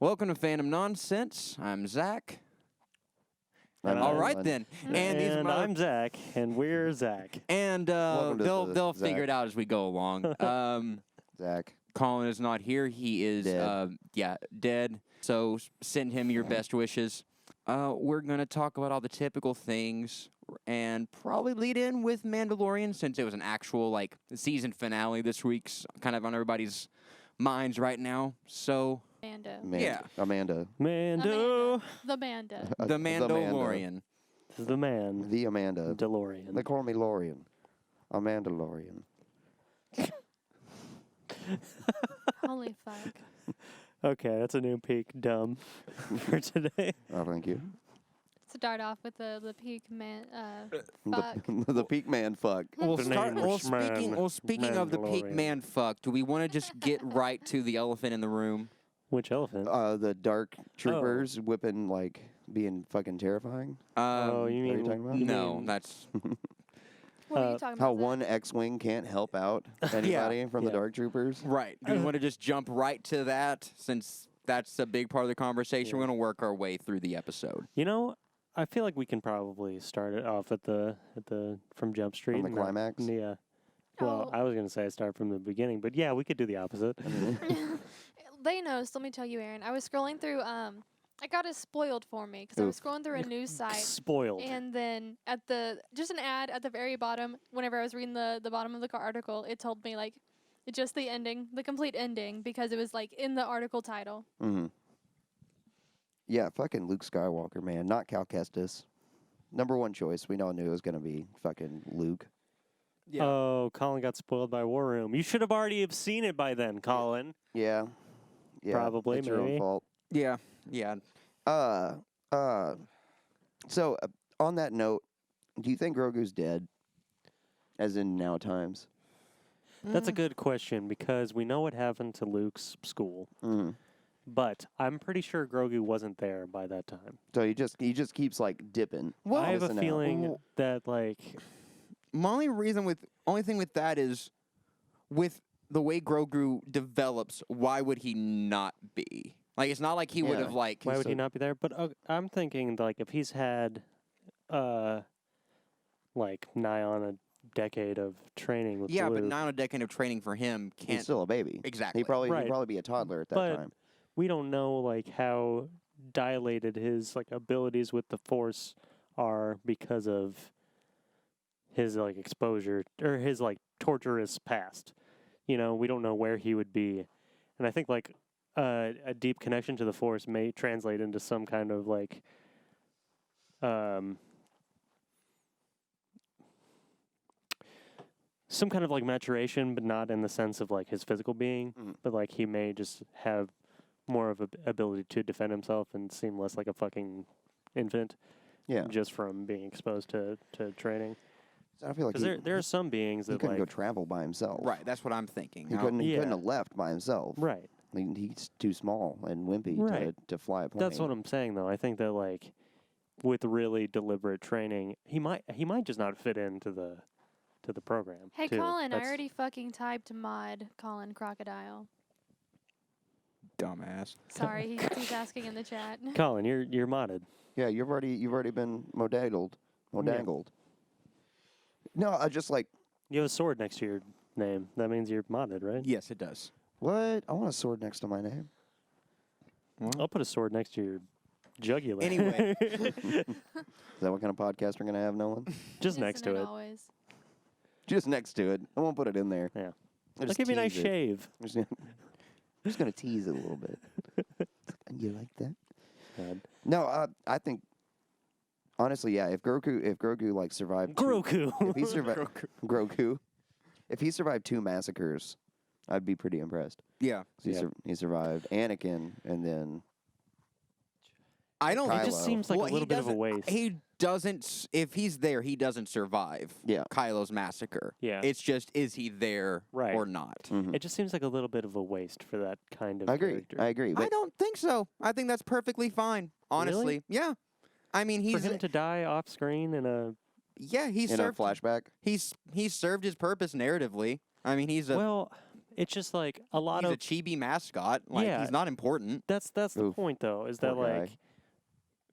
Welcome to Fandom Nonsense. I'm Zach. All right then. And I'm Zach, and we're Zach. And they'll figure it out as we go along. Zach. Colin is not here. He is dead. So send him your best wishes. We're gonna talk about all the typical things and probably lead in with Mandalorian since it was an actual season finale this week's kind of on everybody's minds right now. So Amanda. Amanda. Mando. The Manda. The Mandalorian. This is the man. The Amanda. DeLorean. They call me Lorian. Amanda Lorian. Holy fuck. Okay, that's a new peak dumb for today. Oh, thank you. Start off with the peak man. Fuck. The peak man fuck. Speaking of the peak Mandalorian. man fuck, do we want to just get right to the elephant in the room? Which elephant? The dark troopers whipping, being fucking terrifying. You What are you mean talking about? No, that's What were you talking How about? one X-Wing can't help out anybody from the Yeah. dark troopers. right. Do we want to just jump right to that since that's a big part of the conversation? Yeah. We're going to work our way through the episode. You know, I feel like we can probably start it off at the from Jump Street. From the and climax? Yeah. Well, Oh. I was gonna say start from the beginning, but yeah, we could do the opposite. They know. So let me tell you, Aaron. I was scrolling through. I got it spoiled for me because I was scrolling through a news site. Spoiled. And then just an ad at the very bottom, whenever I was reading the bottom of the article, it told me just the ending, the complete ending, because it was in the article title. Mm-hmm. Yeah, fucking Luke Skywalker, man. Not Cal Kestis. Number one choice. We all knew it was going to be fucking Luke. Yeah. Oh, Colin got spoiled by War Room. You should have already have seen it by then, Colin. Yeah. Probably, it's your own maybe. fault. Yeah. So, on that note, do you think Grogu's dead? As in now times? That's a good question because we know what happened to Luke's school, Mm-hmm. but I'm pretty sure Grogu wasn't there by that time. So he just keeps dipping. Well, I have a missing out. feeling that My only thing with that is with the way Grogu develops, why would he not be? It's not like he would have why would he not be there? But I'm thinking if he's had nigh on a decade of training with Yeah, Luke, but not a decade of training for him He's can't still a baby. exactly. He'd probably be a toddler at that But time. we don't know how dilated his abilities with the Force are because of his exposure or his torturous past. We don't know where he would be, and I think a deep connection to the Force may translate into some kind of some kind of maturation, but not in the sense of his physical being, but he may just have more of a ability to defend himself and seem less like a fucking infant. Yeah. Just from being exposed to training. So I feel like Because there are some beings he that couldn't go travel by himself. Right, that's what I'm thinking. He Now- couldn't Yeah. have left by himself. Right. I mean, he's too small and wimpy Right. to fly a plane. That's what I'm saying though. I think that with really deliberate training, he might just not fit into the program. Hey, too. Colin, I That's- already fucking typed mod Colin Crocodile. Dumbass. Sorry, he's asking in the chat. Colin, you're modded. Yeah, you've already been modangled. No, I just You have a sword next to your name. That means you're modded, right? Yes, it does. what? I want a sword next to my name. I'll put a sword next to your jugular. Anyway. Is that what kind of podcast we're gonna have, Nolan? just next to Isn't it. Always. Just next to it. I won't put it in there. Yeah. I'll I'll just give you a nice tease it. shave. I'm just gonna tease it a little bit. You like that? God. No, I think honestly, yeah. If Grogu survived Grogu. if he survived Grogu, if he survived 2 massacres, I'd be pretty impressed. Yeah. He survived Anakin, and then I don't. Kylo. It just seems like Well, a he little bit of a doesn't- waste. He doesn't. If he's there, he doesn't survive. Yeah. Kylo's massacre. Yeah. It's just, is he there Right. or not? Mhm. It just seems like a little bit of a waste for that kind of I agree. character. I agree. I But don't think so. I think that's perfectly fine. Honestly, yeah. I mean, For he's him to die off screen in a yeah. He in a served. flashback, He's served his purpose narratively. I mean, he's a well, it's just like a lot He's of a chibi mascot. Like Yeah. he's not important. that's the Oof, point though, is poor that guy. like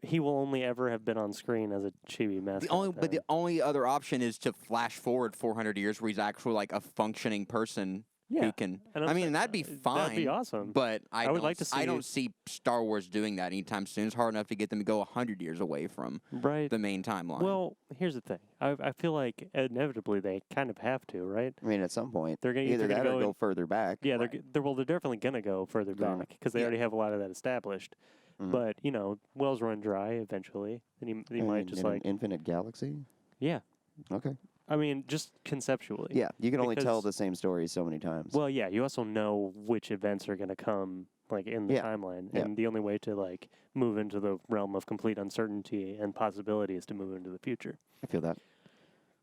he will only ever have been on screen as a chibi mascot. The only other option is to flash forward 400 years where he's actually like a functioning person yeah, who can. and I I'm mean, saying, that'd be fine. That'd be awesome. But I would don't, like to I see- don't see Star Wars doing that anytime soon. It's hard enough to get them to go 100 years away from right. the main timeline. Well, here's the thing. I feel like inevitably they kind of have to, right? I mean, at some point, They're gonna either either that go or go in- further back. Yeah, they're definitely gonna go further Yeah. back because they Yeah. already have a lot of that established. Mhm. But wells run dry eventually, and you might just in an like infinite galaxy. yeah. Okay. I mean, just conceptually. Yeah, you can only tell Because- the same story so many times. Well, yeah. You also know which events are gonna come like in the Yeah. timeline, Yeah. and the only way to like move into the realm of complete uncertainty and possibility is to move into the future. I feel that.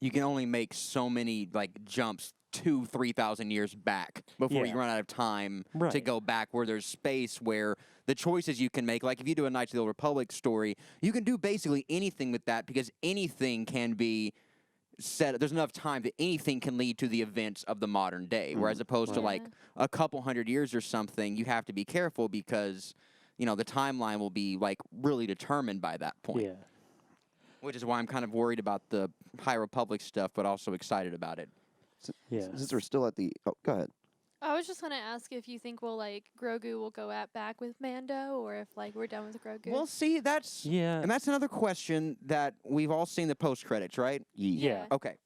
you can only make so many like jumps 2,000-3,000 years back before Yeah. you run out of time to Right. go back. Where there's space where the choices you can make, like if you do a Knights of the Old Republic story, you can do basically anything with that because anything can be set. There's enough time that anything can lead to the events of the modern day. Whereas opposed to Right. like a couple hundred years or something, you have to be careful because the timeline will be like really determined by that point. Yeah. Which is why I'm kind of worried about the High Republic stuff, but also excited about it. Yeah. Since we're still at the... Oh, go ahead. I was just gonna ask if you think Grogu will go back with Mando, or if we're done with Grogu. Well, see, that's Yeah. and that's another question that we've all seen the post credits, right? Yeah. Okay.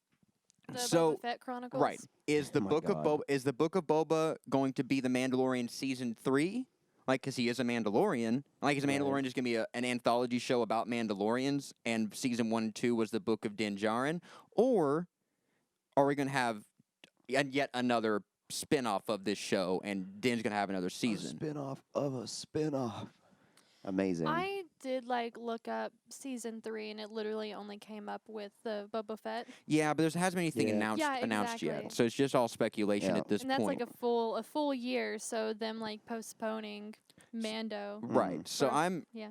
The So Boba Fett Chronicles. right, is the Oh my book of God. Boba is the book of Boba going to be the Mandalorian season 3? Like, because he is a Mandalorian. Like, is a Right. Mandalorian just gonna be an anthology show about Mandalorians, and season 1 and 2 was the book of Din Djarin, or are we gonna have yet another spin-off of this show, and Din's gonna have another season? A spin-off of a spin-off. Amazing. I did look up season 3, and it literally only came up with the Boba Fett, Yeah, but there hasn't been anything Yeah. announced yet, exactly. so it's just all speculation Yeah. at this and that's point. a full year. So them postponing Mando. Right. So For- yeah.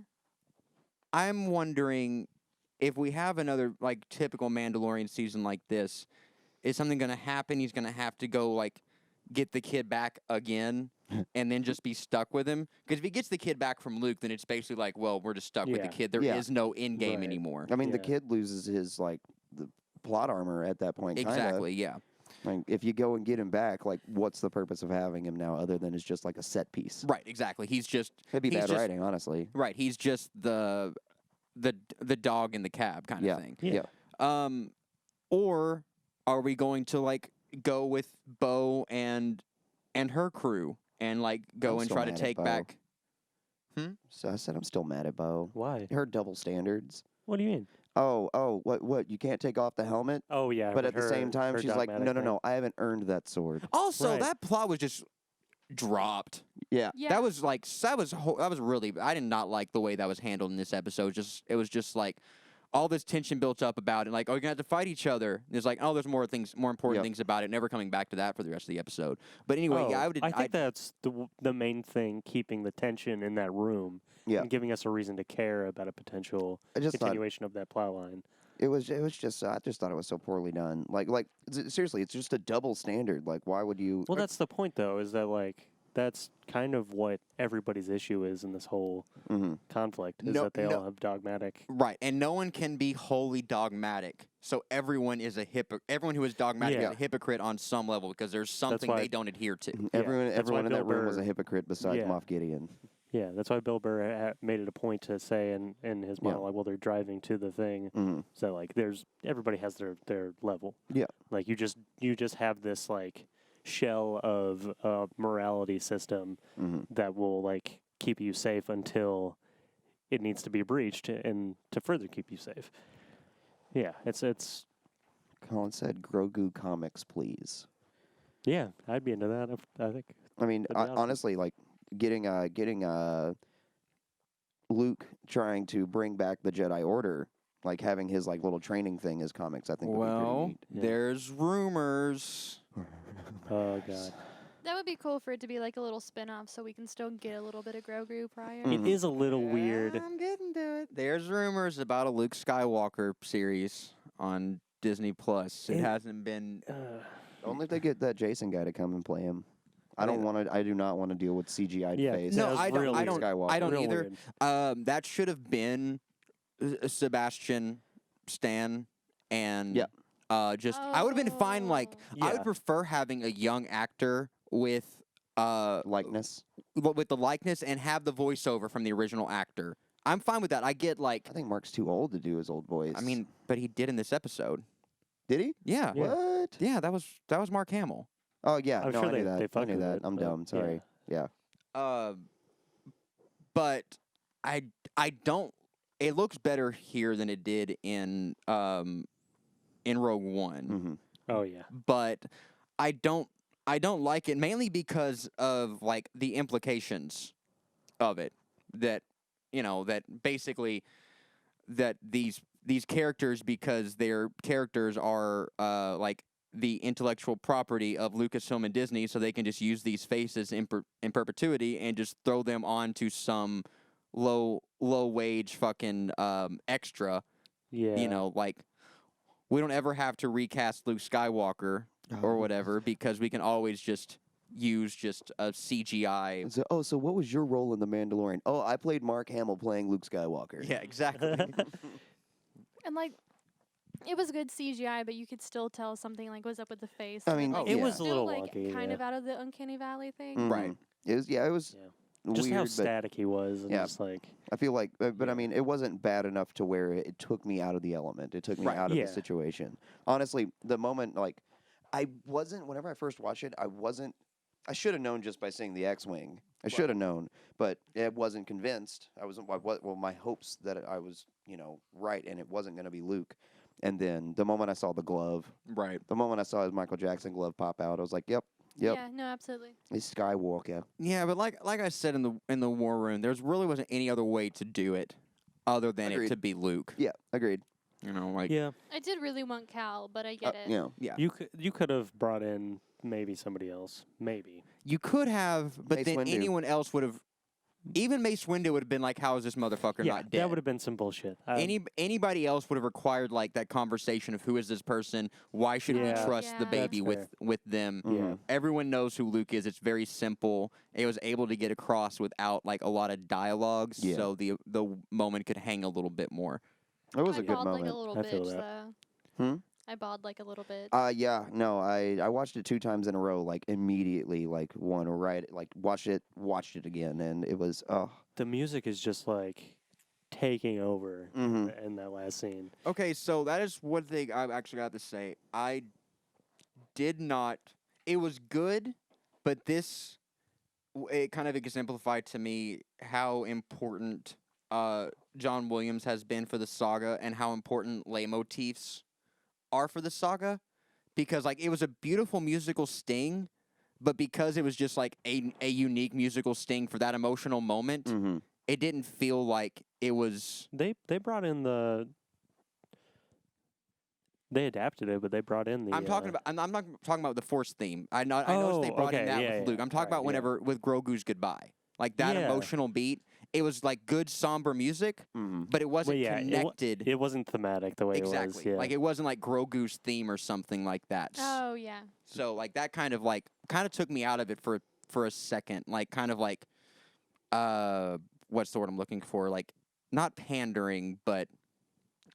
I'm wondering if we have another typical Mandalorian season like this, is something going to happen? He's going to have to go get the kid back again and then just be stuck with him? Because if he gets the kid back from Luke, then it's basically well, we're just stuck with the Yeah. kid. There is Yeah. no end game Right. anymore. I mean, the Yeah. kid loses his, the plot armor at that point, kinda. Exactly, yeah. Like, if you go and get him back, what's the purpose of having him now other than it's just a set piece? Right, exactly. He's just It'd be he's bad just- writing, honestly. right. He's just the dog in the cab kind Yeah. of thing. Yeah. Or are we going to go with Bo and her crew and go I'm and still try to mad at take Bo. back? So I said I'm still mad at Bo. Why? Her double standards. What do you mean? Oh, what? You can't take off the helmet? Oh yeah. But with at the same her- time, her she's like, dogmatic no, thing. I haven't earned that sword. Also, Right. that plot was just dropped. Yeah. Yeah. That was really. I did not like the way that was handled in this episode. It was just all this tension built up about it. Oh, you're gonna have to fight each other. There's oh, there's more important Yep. things about it. Never coming back to that for the rest of the episode. But anyway, yeah, I think that's the main thing, keeping the tension in that room Yeah. and giving us a reason to care about a potential I just thought continuation of that plot line. it was just I just thought it was so poorly done. Seriously, it's just a double standard. Why would you? Well, that's the point, though, is that that's kind of what everybody's issue is in this whole Mhm. conflict, is No- that they no- all have dogmatic. right, and no one can be wholly dogmatic. So everyone is everyone who is dogmatic Yeah. is a hypocrite on some level because there's something why- they don't adhere to. Everyone, that's why everyone in that Bill room was a Burr- hypocrite besides Yeah. Moff Gideon. Yeah, that's why Bill Burr made it a point to say in his Yeah. monologue while they're driving to the thing, hmm so everybody has their level. Yeah. You just have this shell of a morality system hmm that will keep you safe until it needs to be breached and to further keep you safe. Yeah, it's Colin said, "Grogu comics, please." yeah, I'd be into that. I think. I mean, That'd be awesome. honestly, getting Luke trying to bring back the Jedi Order, having his little training thing as comics, I think would be Well, pretty Yeah. there's rumors. Oh god, That would be cool for it to be a little spin-off, so we can still get a little bit of Grogu prior. Mhm. it is a little weird. I'm getting to it. There's rumors about a Luke Skywalker series on Disney Plus. It It- hasn't been. Only if they get that Jason guy to come and play him. I don't want to. I do not want to deal with CGI face. No, was I don't. real I weird. don't. I don't Real either. weird. That should have been Sebastian Stan, and Yeah. just I would have been fine. Like I Yeah. would prefer having a young actor with Likeness. with the likeness and have the voiceover from the original actor. I'm fine with that. I get like. I think Mark's too old to do his old voice. I mean, but he did in this episode. did he? Yeah. Yeah. What? Yeah, that was Mark Hamill. Oh yeah, I'm no, sure I knew they that. I fucked knew with that. it, I'm but dumb. Sorry. Yeah. But I don't. It looks better here than it did in Rogue One. Mm-hmm. Oh yeah. But I don't like it mainly because of like the implications of it. That that basically that these characters, because their characters are like the intellectual property of Lucasfilm and Disney, so they can just use these faces in perpetuity and just throw them onto some low wage fucking extra. Yeah. Like we don't ever have to recast Luke Skywalker or whatever, because we can always just use just a CGI. So what was your role in The Mandalorian? Oh, I played Mark Hamill playing Luke Skywalker. Yeah, exactly. And like, it was good CGI, but you could still tell something like was up with the face. I and mean, like, it was was a still, little like, wonky, kind yeah. of out of the uncanny valley thing. Mhm. Right. It was. Yeah, it was. Yeah. Just weird, how but static he was, and Yeah. just like I feel like, but I Yeah. mean, it wasn't bad enough to where it took me out of the element. It took me Right. out of Yeah. the situation. Honestly, the moment, like, I wasn't. Whenever I first watched it, I wasn't. I should have known just by seeing the X-wing. I should have known, but I wasn't convinced. I wasn't. Well, my hopes that I was, right, and it wasn't going to be Luke. And then the moment I saw the glove, Right. the moment I saw his Michael Jackson glove pop out, I was like, "Yep, Yeah, no, absolutely. it's Skywalker." Yeah, but like I said in the war room, there's really wasn't any other way to do it other than Agreed. it to be Luke. Yeah, agreed. Like yeah. I did really want Cal, but I get it. yeah. You could have brought in maybe somebody else, maybe. You could have, but Mace then Windu. anyone else would have. Even Mace Windu would have been like, "How is this motherfucker Yeah, not dead?" that would have been some bullshit. Anybody else would have required like that conversation of who is this person? Why should we Yeah. trust the Yeah. baby That's with them? Mhm. Everyone knows who Luke is. It's very simple. It was able to get across without like a lot of dialogues, Yeah. so the moment could hang a little bit more. It was I a good bawled like a moment. little I feel bitch, that. though. Hmm? I bawled like a little bit. Yeah, no, I watched it 2 times in a row, like immediately, like one right, like watched it again, and it was The music is just like taking over Mhm. in that last scene. Okay, so that is one thing I've actually got to say. I did not. It was good, but it kind of exemplified to me how important John Williams has been for the saga and how important leitmotifs are for the saga, because like it was a beautiful musical sting, but because it was just like a unique musical sting for that emotional moment, mhm. it didn't feel like it was. They brought in they adapted it, but they brought in the. I'm talking about. I'm not talking about the Force theme. I noticed they brought in okay, that yeah, with Luke. yeah, I'm talking alright, about whenever with Grogu's goodbye, like that Yeah. emotional beat. It was like good somber music, Mhm. but it wasn't yeah, connected. It wasn't thematic the way it was. Exactly. Yeah. Like it wasn't like Grogu's theme or something like that. Oh, yeah. So like that kind of took me out of it for a second. Like kind of like what's the word I'm looking for? Like not pandering, but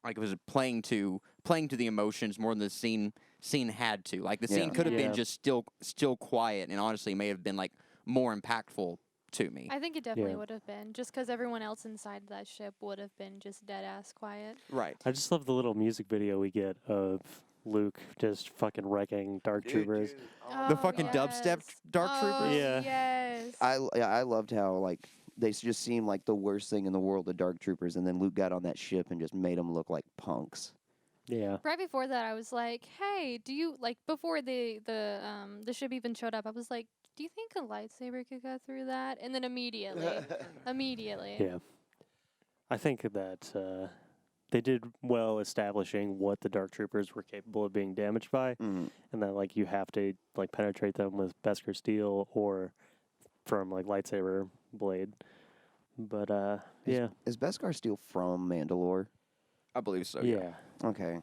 like it was playing to the emotions more than the scene had to. Like the scene Yeah. could have Yeah. been just still quiet, and honestly may have been like more impactful to me. I think it definitely Yeah. would have been, just because everyone else inside that ship would have been just dead ass quiet. Right. I just love the little music video we get of Luke just fucking wrecking Dark Troopers. The fucking dubstep Dark Troopers? Yeah. Yes. I loved how like they just seemed like the worst thing in the world, the Dark Troopers, and then Luke got on that ship and just made them look like punks. Yeah. Right before that, I was like, "Hey, do you like?" Before the ship even showed up, I was like, "Do you think a lightsaber could go through that?" And then immediately, Yeah. I think that they did well establishing what the Dark Troopers were capable of being damaged by, Mhm. and that like you have to like penetrate them with Beskar steel or from like lightsaber blade. But yeah, Is Beskar Steel from Mandalore? I believe so. yeah. Okay.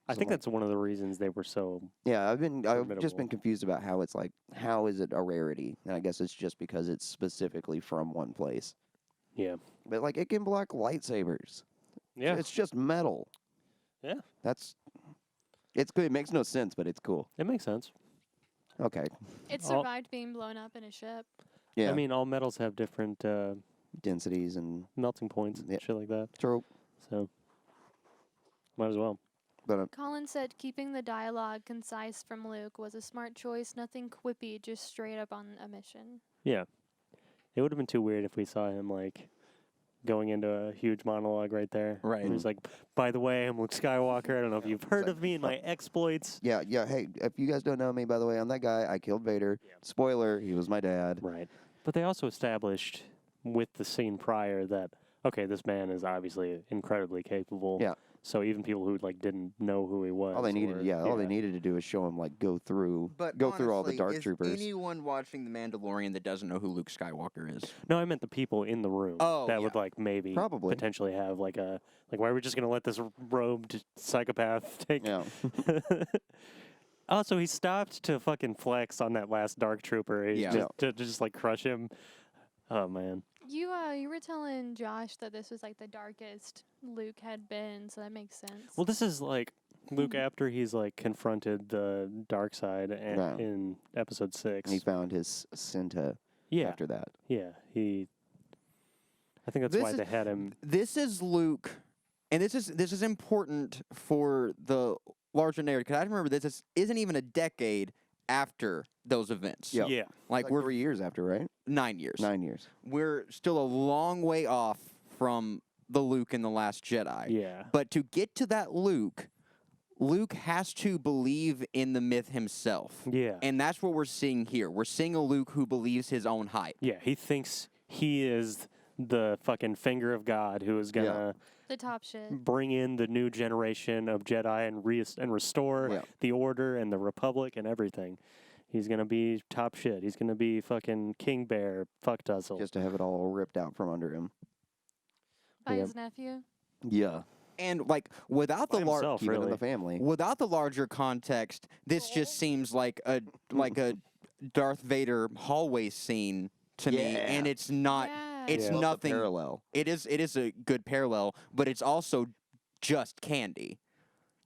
I think that's one of the reasons they were so. Yeah, I've just formidable. been confused about how it's like, how is it a rarity? And I guess it's just because it's specifically from one place. Yeah. But like, it can block lightsabers. Yeah. It's just metal. Yeah. It's good. It makes no sense, but it's cool. It makes sense. Okay. It All- survived being blown up in a ship. Yeah. I mean, all metals have different densities and melting points and Yeah. shit like that. true. So, might as well. But Colin said keeping the dialogue concise from Luke was a smart choice. Nothing quippy, just straight up on a mission. Yeah. It would have been too weird if we saw him, like, going into a huge monologue right there. Right. He was like, by the way, I'm Luke Skywalker. I don't know if you've heard like, of me and my exploits. yeah. Hey, if you guys don't know me, by the way, I'm that guy. I killed Vader. Yeah. Spoiler, he was my dad. Right. But they also established with the scene prior that, okay, this man is obviously incredibly capable. Yeah. So even people who, like, didn't know who he was. All they needed, or, all they needed to do is show him like go through all the dark troopers. Anyone watching The Mandalorian that doesn't know who Luke Skywalker is? No, I meant the people in the room Oh, that yeah. would, like, maybe Probably. potentially have, like, why are we just going to let this robed psychopath take. Yeah. Also, he stopped to fucking flex on that last dark trooper. He Yeah. to just, like, crush him. Oh, man. You were telling Josh that this was like the darkest Luke had been, so that makes sense. Well, this is, like, Luke after he's, like, confronted the dark side Yeah. in episode 6. And he found his Cinta Yeah. after that. Yeah, I think that's This why is- they had him. This is Luke, and this is important for the larger narrative, because I remember this isn't even a decade after those events. Yeah. Yeah, Like, Like we're 3 years after, right? 9 years. 9 years. We're still a long way off from the Luke in The Last Jedi. yeah, But to get to that Luke has to believe in the myth himself. yeah, And that's what we're seeing here. We're seeing a Luke who believes his own hype. yeah. He thinks he is the fucking finger of God who is gonna The top shit. bring in the new generation of Jedi and restore Yeah. the Order and the Republic and everything. He's gonna be top shit. He's gonna be fucking King Bear, fuck Tussle. Just to have it all ripped out from under him. By Yep. his nephew. Yeah. And like without By the himself, Keep it in really. the family. without the larger context, this just seems like a Darth Vader hallway scene to me, and Yeah. it's not. Yeah. It's Yeah. Love the nothing. parallel. It is a good parallel, but it's also just candy.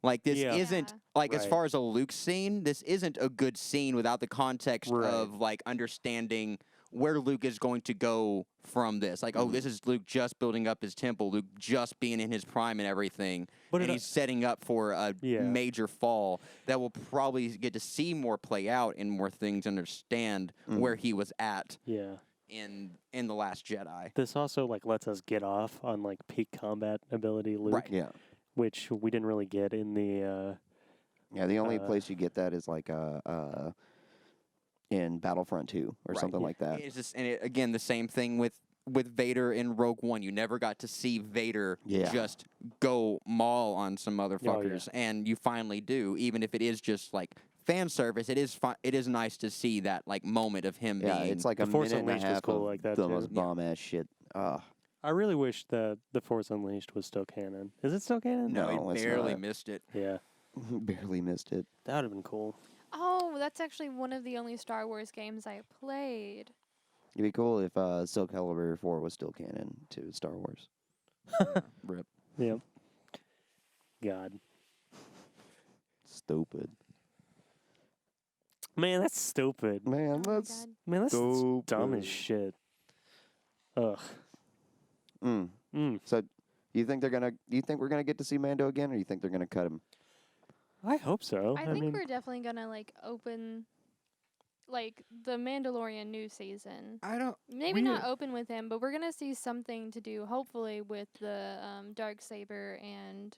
Like this Yeah. isn't Yeah. like as Right. far as a Luke scene, this isn't a good scene without the context Right. of like understanding where Luke is going to go from this. Like, oh, this is Luke just building up his temple, Luke just being in his prime and everything, But and it- he's setting up for a Yeah. major fall that we'll probably get to see more play out and more things understand where he was at Yeah. in The Last Jedi. This also like lets us get off on like peak combat ability Luke, Right. Yeah. which we didn't really get in the. Yeah, the only place you get that is like in Battlefront 2 or Right. something like that. It's just, and again, the same thing with Vader in Rogue One. You never got to see Vader Yeah. just go maul on some motherfuckers, and you finally do. Even if it is just like fan service, it is nice to see that like moment of him Yeah, being. it's like The a Force minute and a Unleashed was half cool of like that, the too. most Yeah. bomb ass shit. I really wish that the Force Unleashed was still canon. Is it still canon? no, No, he it's barely not. missed it. Yeah, Barely missed it. that would have been cool. Oh, that's actually one of the only Star Wars games I played. It'd be cool if Soul Calibur 4 was still canon to Star Wars. Rip. Yep. God, Stupid. man, that's stupid. Man, Oh my that's God. Man, that's dumb Stupid. as shit. Ugh. mm. Mm. So you think we're gonna get to see Mando again, or you think they're gonna cut him? I hope so. I think mean, we're definitely gonna like open like the Mandalorian new season. I don't. Maybe not open with him, but we're gonna see something to do, hopefully, with the Darksaber and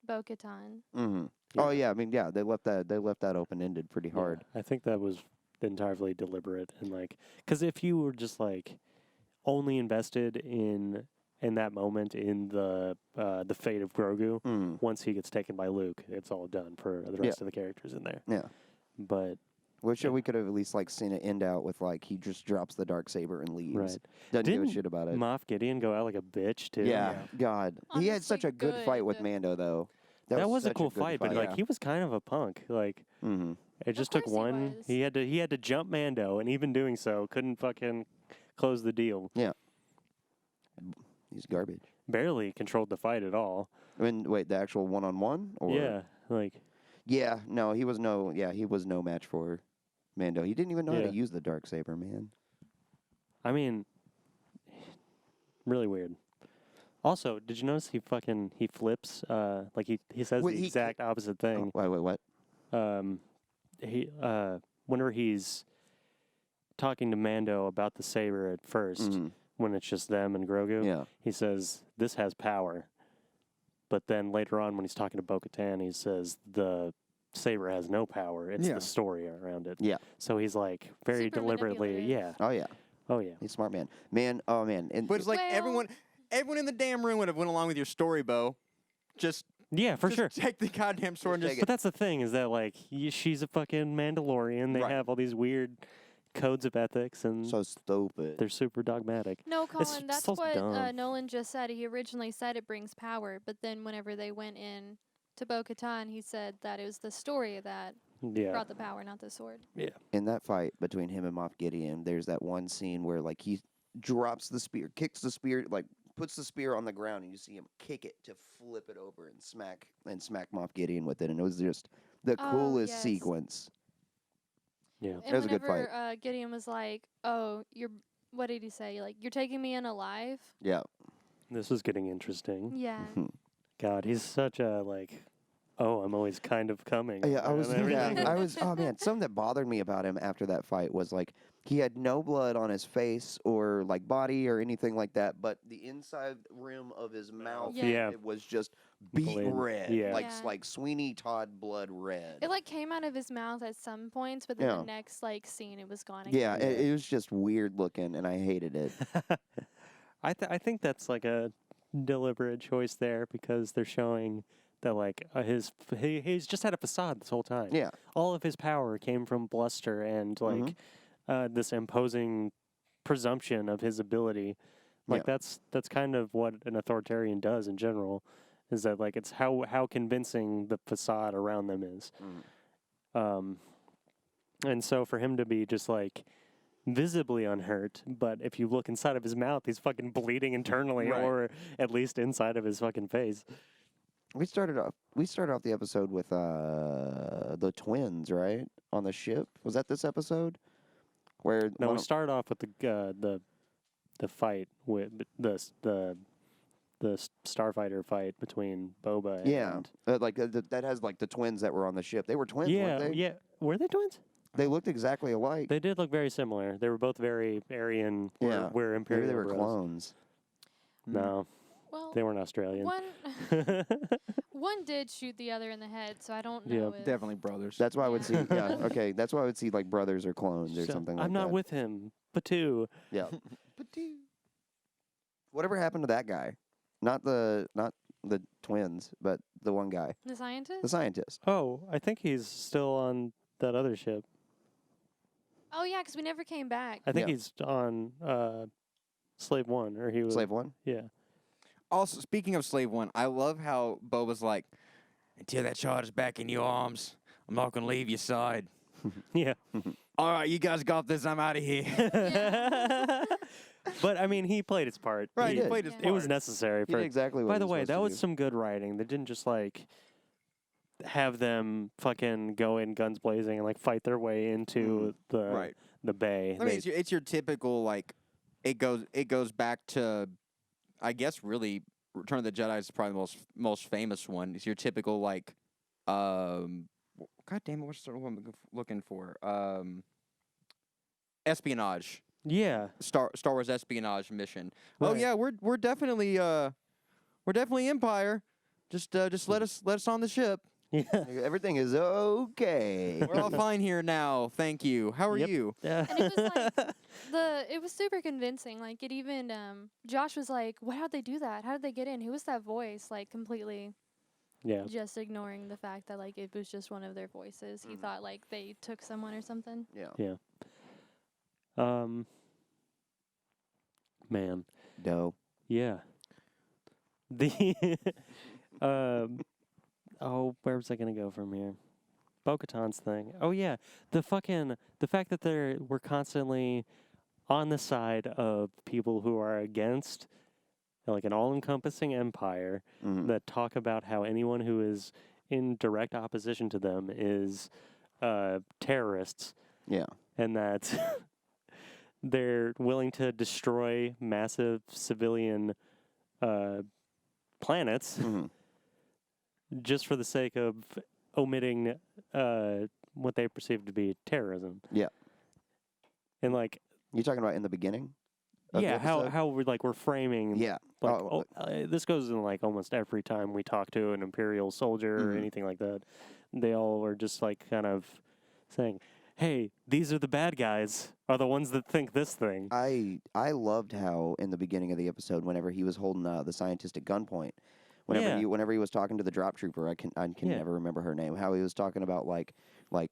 Bo-Katan. Mm-hmm. Yeah. Oh yeah, I mean they left that open ended pretty yeah, hard. I think that was entirely deliberate and like, because if you were just like only invested in that moment in the fate of Grogu, Mm. once he gets taken by Luke, it's all done for the rest of the characters in there. Yeah. But Wish Yeah. we could have at least like seen it end out with like he just drops the dark saber and leaves. Right. Doesn't give a Didn't shit about it. Moff Gideon go out like a bitch too. Yeah. God. He had Honestly, such a good fight with good. Mando though. That was a such cool good fight, but like Yeah. he was kind of a punk. Like Mm-hmm. it just took course he one. was. He had to jump Mando, and even doing so, couldn't fucking close the deal. He's garbage. Barely controlled the fight at all. I mean, wait, the actual one-on-one? Or? Yeah, like Yeah, no, he was no match for Mando. He didn't even know how Yeah. to use the Darksaber, man. I mean, really weird. Also, did you notice he flips? Like he says Wait, the he- exact opposite thing. Wait, what? He whenever he's talking to Mando about the saber at 1st, Mhm. when it's just them and Grogu, Yeah. he says this has power. But then later on, when he's talking to Bo-Katan, he says the saber has no power. It's Yeah. the story around it. Yeah. So he's like very Super deliberately, manipulative. Oh, yeah. oh yeah. He's a smart man. Man, oh, man. And But it's like Well- everyone in the damn room would have went along with your story, Bo. Just Yeah, for sure. take the goddamn sword and Just just take But that's the thing is that like she's a fucking Mandalorian. They Right. have all these weird codes of ethics, and so stupid. they're super dogmatic. No, It's Colin, that's so what dumb. Nolan just said. He originally said it brings power, but then whenever they went in to Bo-Katan, he said that it was the story that Yeah, brought the power, not the sword. In that fight between him and Moff Gideon, there's that one scene where like he drops the spear, kicks the spear, like puts the spear on the ground, and you see him kick it to flip it over and smack Moff Gideon with it, and it was just the Oh, coolest yes. sequence. yeah. And was a good whenever Gideon was like, "Oh, what did he say? Like, you're taking me in alive?" Yeah. This is getting interesting. Yeah. God, he's such a like. Oh, I'm always kind of coming. Yeah, I was. and everything. Yeah, I was. Oh man, something that bothered me about him after that fight was like he had no blood on his face or like body or anything like that, but the inside rim of his mouth, Yeah. it was just beet Blade. red, Yeah. like Yeah. like Sweeney Todd blood red. It like came out of his mouth at some points, but then Yeah. the next like scene, it was gone again. Yeah, it was just weird looking, and I hated it. I think that's like a deliberate choice there because they're showing that like he's just had a facade this whole time. Yeah, All of his power came from bluster and like this imposing presumption of his ability. Like that's kind of what an authoritarian does in general, is that like it's how convincing the facade around them is. And so for him to be just like visibly unhurt, but if you look inside of his mouth, he's fucking bleeding internally, Right. or at least inside of his fucking face. we started off the episode with the twins, right, on the ship. Was that this episode? Where No, one we of- start off with the fight with the starfighter fight between Boba yeah, and like that has like the twins that were on the ship. They were twins, yeah, weren't they? yeah. Were they twins? They looked exactly alike. They did look very similar. They were both very Aryan. Yeah. We're Maybe Imperial they were bros. clones. No, Well, they weren't Australian. one did shoot the other in the head, so I don't Yeah. know. If, definitally brothers. That's why I would see. Yeah. Yeah, okay. That's why I would see like brothers or clones or So, something like I'm that. not with him, but two. Yeah. Whatever happened to that guy? Not the twins, but the one guy, the scientist. the scientist. Oh, I think he's still on that other ship. Oh yeah, because we never came back. I think Yeah. he's on Slave One, or he was Slave one. Yeah, Also, speaking of Slave One, I love how Boba's like, until that child is back in your arms, I'm not gonna leave your side. yeah. All right, you guys got this. I'm out of here. But I mean, he played his part. Right, he he played his Yeah. It was part. necessary He for. did exactly what By he the way, supposed that to was do. some good writing. They didn't just like have them fucking go in guns blazing and like fight their way into Right. the bay. I mean, it's your typical like, it goes back to, I guess really, Return of the Jedi is probably the most famous one. It's your typical like, God damn it, what's the one I'm looking for? Espionage. yeah, Mm-hmm. Star Wars espionage mission. Oh Right. yeah, we're definitely Empire. Just let us on the ship. yeah, Everything is okay. We're all fine here now. Thank you. How are Yep. you? yeah. And it was like it was super convincing. Like it even Josh was like, "How'd they do that? How did they get in? Who was that voice?" Like completely yeah. just ignoring the fact that like it was just one of their voices. He thought like they took someone or something. Yeah. Man, Doe. yeah. The where was I gonna go from here? Bo-Katan's thing. Oh yeah, the fact that we're constantly on the side of people who are against like an all-encompassing empire Mhm. that talk about how anyone who is in direct opposition to them is terrorists, Yeah. and that they're willing to destroy massive civilian planets Mhm. just for the sake of omitting what they perceive to be terrorism. Yeah. And like, You talking about in the beginning? of the yeah, episode? how we're framing. Yeah. Like, Oh, this goes in like almost every time we talk to an Imperial soldier or Mhm. anything like that. They all are just like kind of saying, "Hey, these are the bad guys. Are the ones that think this thing." I loved how in the beginning of the episode, whenever he was holding the scientist at gunpoint, Yeah. whenever he was talking to the drop trooper, I can Yeah. never remember her name. How he was talking about like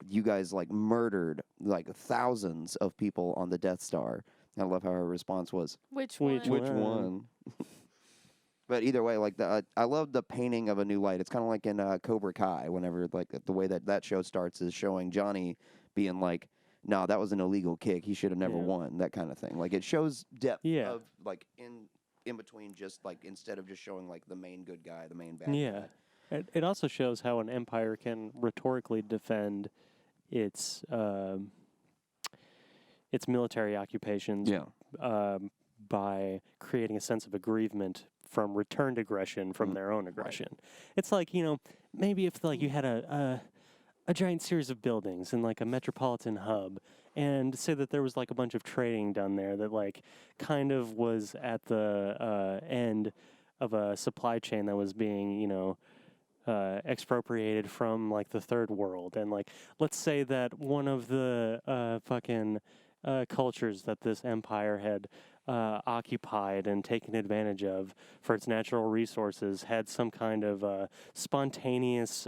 you guys like murdered like thousands of people on the Death Star. I love how her response was, Which Which one? "Which Wow. one?" But either way, like I love the painting of a new light. It's kind of like in Cobra Kai. Whenever like the way that show starts is showing Johnny being like, "No, that was an illegal kick. He should have never Yeah. won." That kind of thing. Like it shows depth Yeah. of like in between, just like instead of just showing like the main good guy, the main bad Yeah. guy. It also shows how an empire can rhetorically defend its military occupations by creating a sense of aggrievement from returned aggression from their own aggression. It's like, maybe if like you had a giant series of buildings in like a metropolitan hub, and say that there was like a bunch of trading done there that like kind of was at the end of a supply chain that was being, expropriated from like the third world. And like, let's say that one of the fucking cultures that this empire had occupied and taken advantage of for its natural resources had some kind of spontaneous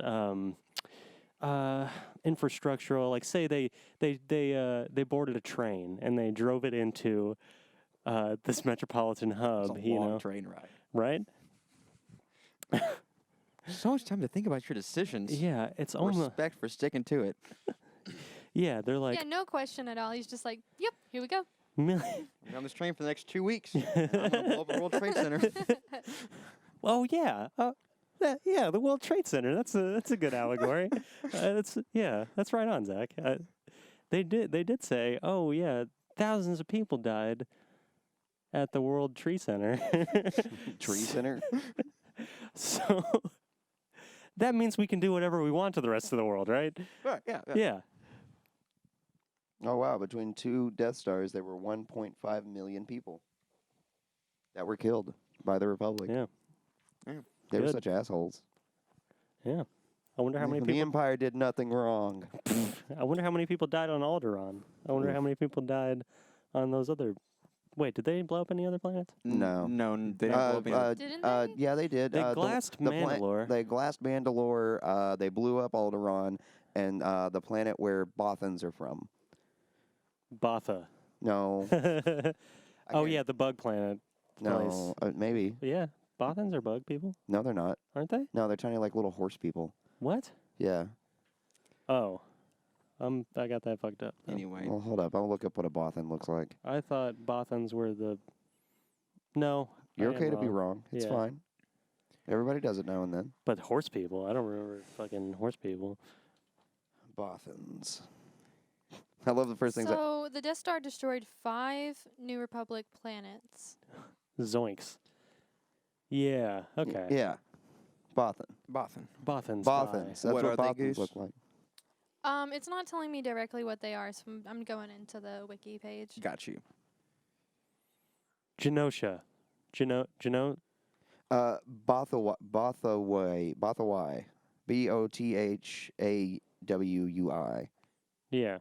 infrastructural, like say they boarded a train and they drove it into this metropolitan hub, It's a long train ride. right? So much time to think about your decisions. Yeah, it's almost, Respect for sticking to it. yeah, they're like, Yeah, no question at all. He's just like, yep, here we go. We're on this train for the next 2 weeks. I'm gonna blow up the World Trade Center. oh yeah, yeah, the World Trade Center. That's a good allegory. That's right on, Zach. They did say, oh yeah, thousands of people died at the World Trade Center. Tree Center. So that means we can do whatever we want to the rest of the world, right? Right, yeah. Yeah. Oh wow! Between two Death Stars, there were 1.5 million people that were killed by the Republic. Yeah. They were Good. such assholes. Yeah. I wonder how many The people. Empire did nothing wrong. I wonder how many people died on Alderaan. I wonder how many people died on those other. Wait, did they blow up any other planets? No. No, they didn't blow up any other- Didn't they? Yeah, they did. They glassed Mandalore. They glassed Mandalore. They blew up Alderaan and the planet where Bothans are from. Botha. No. Oh yeah, the bug planet. No. Maybe. Yeah, Bothans are bug people, No, they're not. aren't they? No, they're tiny like little horse people. What? Yeah. Oh, I got that fucked up. then. Anyway. Well, hold up. I'll look up what a Bothan looks like. I thought Bothans were the. No, You're I am okay to be wrong. It's Yeah. fine. Everybody does it now and then. But horse people, I don't remember fucking horse people. Bothans. I love the first things. So the Death Star destroyed 5 New Republic planets. Zoinks. Yeah. Okay. Yeah. Bothan. Bothan. Bothans. Bothans. bye. That's What what are they, Bothans Goose? look like. It's not telling me directly what they are, so I'm going into the wiki page. Got you. Genosha. Bothawai. Bothawai. BOTHAWUI. Yeah.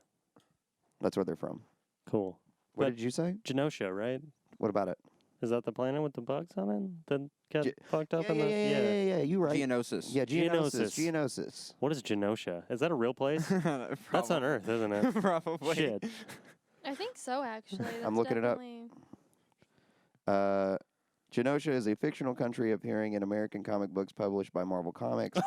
That's where they're from. Cool. What But- did you say? Genosha, right? What about it? Is that the planet with the bugs on it that got Ge- fucked up in the? Yeah. You right. Geonosis. Yeah, Geonosis. Geonosis. Geonosis. What is Genosha? Is that a real place? That's on Earth, isn't it? Probably. Shit. I think so, actually. That's I'm looking it up. definitely- Genosha is a fictional country appearing in American comic books published by Marvel Comics.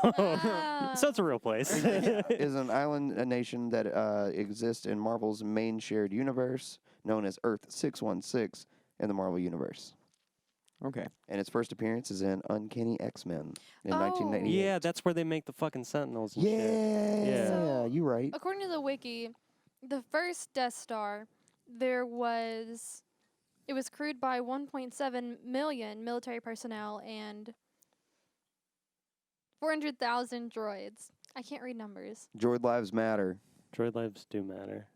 So it's a real place. Is an island nation that exists in Marvel's main shared universe, known as Earth 616 in the Marvel Universe. Okay. And its first appearance is in Uncanny X-Men in Oh. 1998. Yeah, that's where they make the fucking Sentinels and Yeah, shit. Yeah. So- you're right. According to the wiki, the first Death Star, it was crewed by 1.7 million military personnel and 400,000 droids. I can't read numbers. Droid lives matter. Droid lives do matter.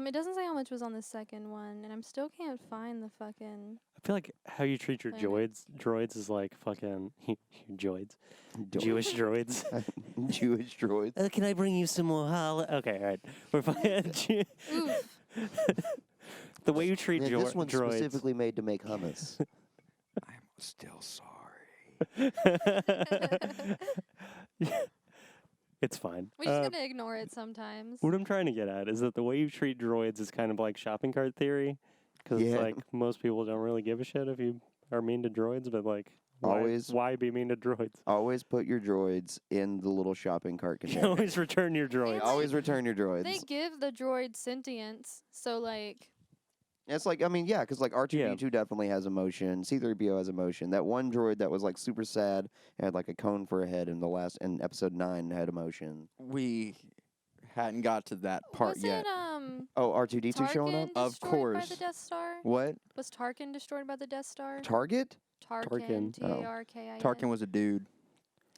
It doesn't say how much was on the second one, and I still can't find the fucking. I feel like how you treat your Planet. droids is like fucking droids. Droid- Jewish droids. Jewish droids. Can I bring you some more Okay, all right. We're fine. Oof. The way you treat Yeah, this one's droids. specifically made to make hummus. I'm still sorry. It's fine. We're just gonna ignore it sometimes. What I'm trying to get at is that the way you treat droids is kind of like shopping cart theory. Because Yeah. like most people don't really give a shit if you are mean to droids, but like Always- why be mean to droids? Always put your droids in the little shopping cart You container. always return your droids. And Always return your droids. They give the droid sentience, so like. It's like, I mean, yeah, because like R2D2 definitely has emotion. C3PO has emotion. That one droid that was like super sad and had like a cone for a head in episode 9 had emotion. We hadn't got to that part Was yet. it Oh, R2D2 showing up? Tarkin Of destroyed by course. the Death Star? What? Was Tarkin destroyed by the Death Star? Target? Tarkin. Tarkin. Tarkin was a dude.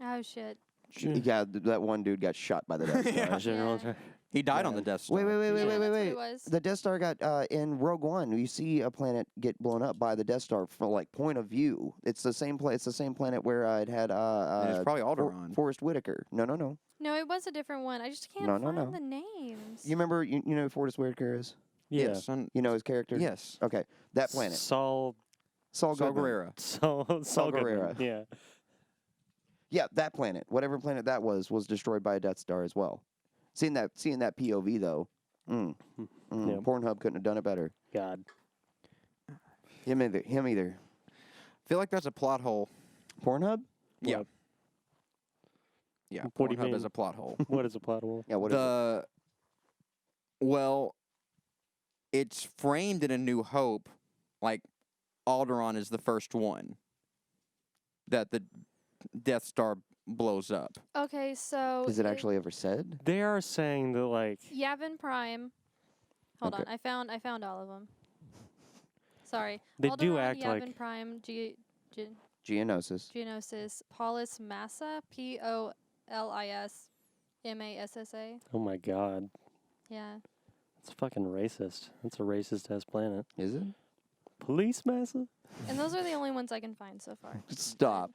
Oh shit. Yeah, that one dude got shot by the Death Star. Yeah. General Yeah. He died on Yeah. the Death Star. Wait. Yeah, that's what Wait. it was. The Death Star got in Rogue One. You see a planet get blown up by the Death Star from like point of view. It's the same place. It's the same planet where it had And it's probably Alderaan. Forrest Whitaker. No. No, it was a different one. I just can't No, no, find no. the names. You remember? You know who Forrest Whitaker is? Yeah. Yes. You know his character? Yes. Okay, that planet. Saul Saul Saul Goodman. Guerrero. Saul Goodman. Guerrero. Yeah. Yeah, that planet. Whatever planet that was destroyed by a Death Star as well. Seeing that POV though, Yeah. Pornhub couldn't have done it better. God. Him either. I feel like that's a plot hole. Pornhub? Yeah. What? Yeah. What do you Pornhub mean? is a plot hole. What is a plot hole? Yeah. What is it? Well, it's framed in A New Hope, like Alderaan is the first one that the Death Star blows up. Okay, so Is it actually ever said? They are saying that like Yavin Prime? Hold Okay. on, I found all of them. Sorry. They do Alderaan, act Yavin like- Prime, Geonosis. Geonosis, Polis Massa, POLISMASSA. oh my god. Yeah. It's fucking racist. That's a racist ass planet. Is it? Police massa? And those are the only ones I can find so far. Stop.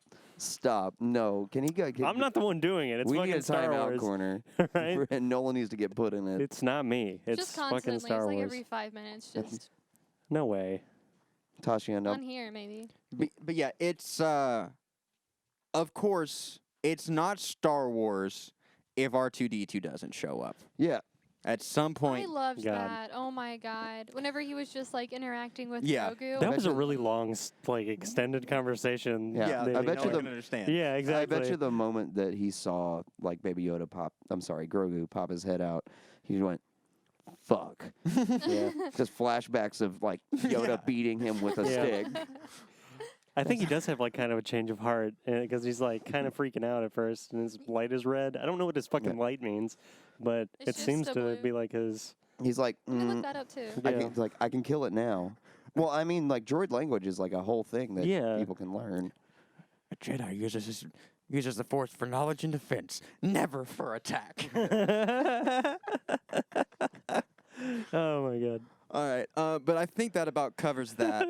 No. Can he go? I'm not the one doing it. It's we fucking need a Star timeout Wars. corner, Right? and Nolan needs to get put in it. It's not me. It's Just constantly. fucking Star it's like Wars. every 5 minutes, just No way. Tasha, on here maybe. But yeah, it's of course it's not Star Wars if R2D2 doesn't show up. yeah. At some I point, loved God. that. Oh my god. Whenever he was just like interacting with Yeah. Grogu. That was a bet you- really long, like, extended conversation. Yeah, that I he bet had. you the- can understand. Yeah, exactly. I bet you the moment that he saw like Baby Yoda Grogu pop his head out, he went, "Fuck." Yeah. Just flashbacks of like Yoda Yeah. beating him with a Yeah. stick. I think he does have like kind of a change of heart because he's like kind of freaking out at first, and his light is red. I don't know what his fucking light means, but It's it just seems a to blue. be like his. He's like, Let me look that up too. Yeah. I can kill it now. Well, I mean, like droid language is like a whole thing that Yeah. people can learn. A Jedi uses the Force for knowledge and defense, never for attack. Oh my god. All right, but I think that about covers that.